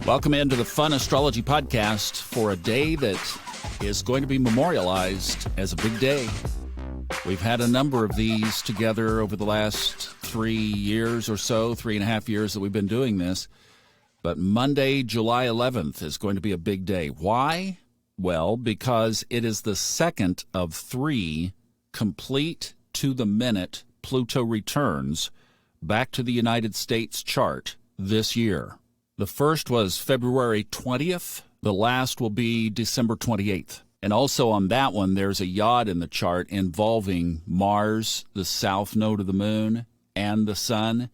Welcome into the Fun Astrology Podcast for a day that is going to be memorialized as a big day. We've had a number of these together over the last 3 years or so, 3.5 years that we've been doing this. But Monday, July 11th is going to be a big day. Why? Well, because it is the second of 3 complete to-the-minute Pluto returns back to the United States chart this year. The first was February 20th. The last will be December 28th. And also on that one, there's a yod in the chart involving Mars, the south node of the moon, and the sun.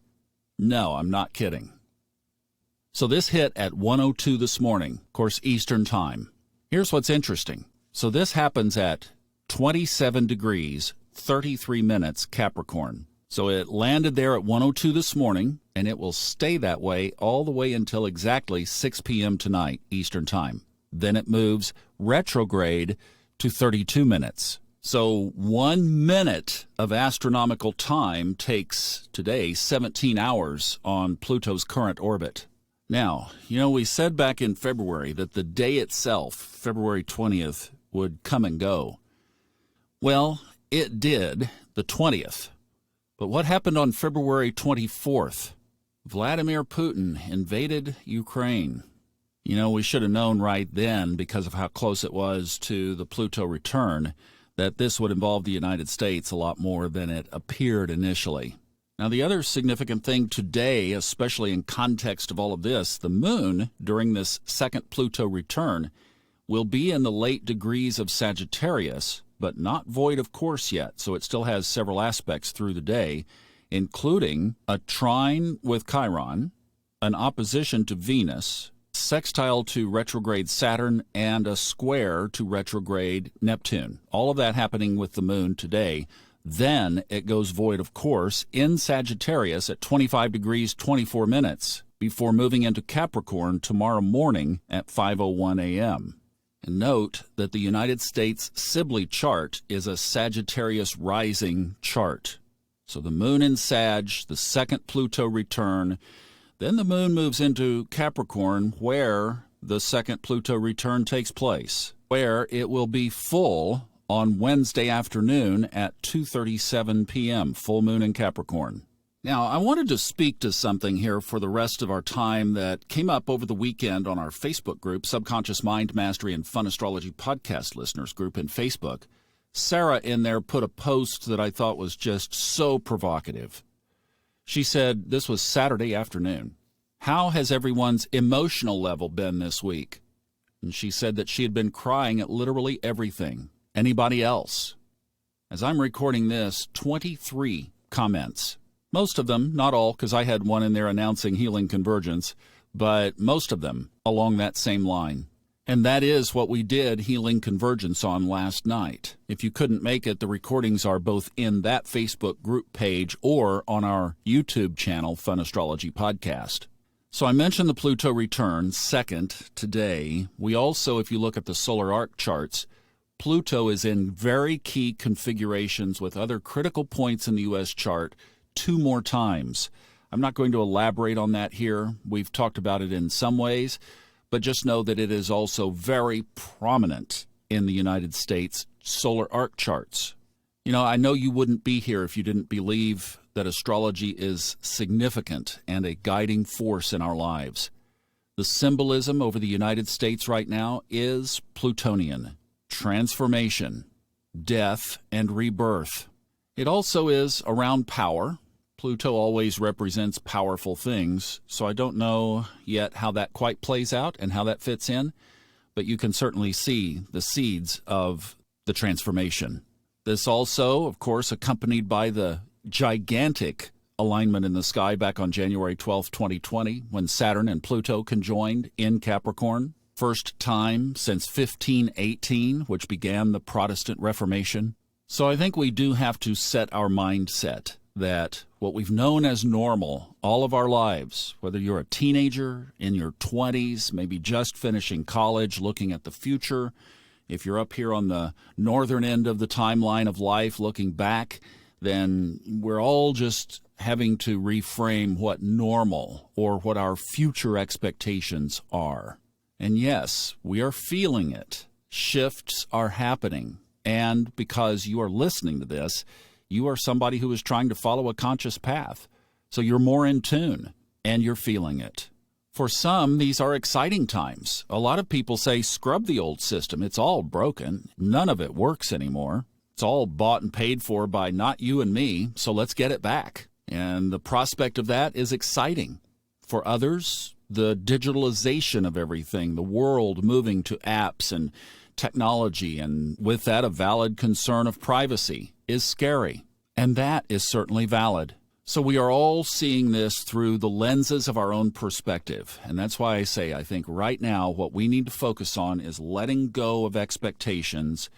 No, I'm not kidding. So this hit at 1:02 this morning, of course, Eastern time. Here's what's interesting. So this happens at 27 degrees, 33 minutes Capricorn. So it landed there at 1:02 this morning, and it will stay that way all the way until exactly 6 p.m. tonight, Eastern Time. Then it moves retrograde to 32 minutes. So 1 minute of astronomical time takes today 17 hours on Pluto's current orbit. Now, we said back in February that the day itself, February 20th, would come and go. Well, it did, the 20th. But what happened on February 24th? Vladimir Putin invaded Ukraine. We should have known right then, because of how close it was to the Pluto return, that this would involve the United States a lot more than it appeared initially. Now, the other significant thing today, especially in context of all of this, the moon, during this second Pluto return, will be in the late degrees of Sagittarius, but not void of course yet, so it still has several aspects through the day, including a trine with Chiron, an opposition to Venus, sextile to retrograde Saturn, and a square to retrograde Neptune. All of that happening with the moon today. Then it goes void of course in Sagittarius at 25 degrees 24 minutes before moving into Capricorn tomorrow morning at 5:01 a.m. And note that the United States Sibley chart is a Sagittarius rising chart. So the moon in Sag, the second Pluto return, then the moon moves into Capricorn where the second Pluto return takes place, where it will be full on Wednesday afternoon at 2:37 p.m., full moon in Capricorn. Now, I wanted to speak to something here for the rest of our time that came up over the weekend on our Facebook group, Subconscious Mind Mastery and Fun Astrology Podcast Listeners group in Facebook. Sarah in there put a post that I thought was just so provocative. She said, this was Saturday afternoon, "How has everyone's emotional level been this week?" And she said that she had been crying at literally everything. Anybody else? As I'm recording this, 23 comments. Most of them, not all, because I had one in there announcing healing convergence, but most of them along that same line. And that is what we did healing convergence on last night. If you couldn't make it, the recordings are both in that Facebook group page or on our YouTube channel, Fun Astrology Podcast. So I mentioned the Pluto return, second, today. We also, if you look at the solar arc charts, Pluto is in very key configurations with other critical points in the U.S. chart 2 more times. I'm not going to elaborate on that here. We've talked about it in some ways, but just know that it is also very prominent in the United States solar arc charts. I know you wouldn't be here if you didn't believe that astrology is significant and a guiding force in our lives. The symbolism over the United States right now is Plutonian. Transformation, death, and rebirth. It also is around power. Pluto always represents powerful things, so I don't know yet how that quite plays out and how that fits in, but you can certainly see the seeds of the transformation. This also, of course, accompanied by the gigantic alignment in the sky back on January 12, 2020, when Saturn and Pluto conjoined in Capricorn. First time since 1518, which began the Protestant Reformation. So I think we do have to set our mindset that what we've known as normal all of our lives, whether you're a teenager, in your 20s, maybe just finishing college, looking at the future, if you're up here on the northern end of the timeline of life looking back, then we're all just having to reframe what normal or what our future expectations are. And yes, we are feeling it. Shifts are happening. And because you are listening to this, you are somebody who is trying to follow a conscious path. So you're more in tune, and you're feeling it. For some, these are exciting times. A lot of people say, scrub the old system. It's all broken. None of it works anymore. It's all bought and paid for by not you and me, so let's get it back. And the prospect of that is exciting. For others, the digitalization of everything, the world moving to apps and technology, and with that a valid concern of privacy, is scary. And that is certainly valid. So we are all seeing this through the lenses of our own perspective. And that's why I say I think right now what we need to focus on is letting go of expectations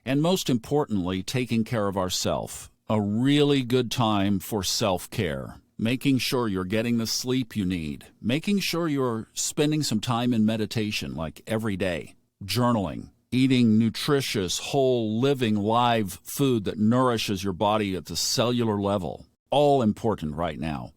and, most importantly, taking care of ourselves. A really good time for self-care. Making sure you're getting the sleep you need. Making sure you're spending some time in meditation, like every day. Journaling. Eating nutritious, whole, living, live food that nourishes your body at the cellular level. All important right now.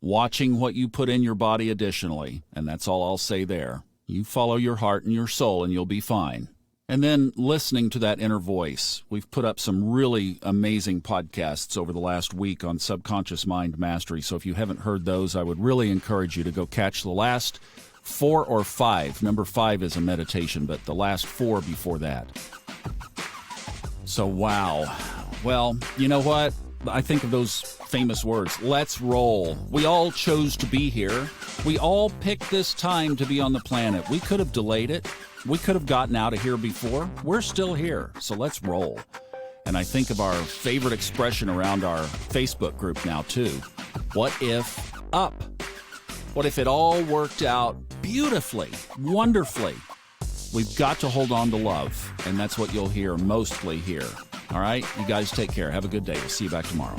Watching what you put in your body additionally, and that's all I'll say there. You follow your heart and your soul and you'll be fine. And then listening to that inner voice. We've put up some really amazing podcasts over the last week on subconscious mind mastery, so if you haven't heard those, I would really encourage you to go catch the last 4 or 5. Number 5 is a meditation, but the last 4 before that. So, wow. Well, you know what? I think of those famous words, let's roll. We all chose to be here. We all picked this time to be on the planet. We could have delayed it. We could have gotten out of here before. We're still here, so let's roll. And I think of our favorite expression around our Facebook group now, too. What if up? What if it all worked out beautifully, wonderfully? We've got to hold on to love, and that's what you'll hear mostly here. All right? You guys take care. Have a good day. We'll see you back tomorrow.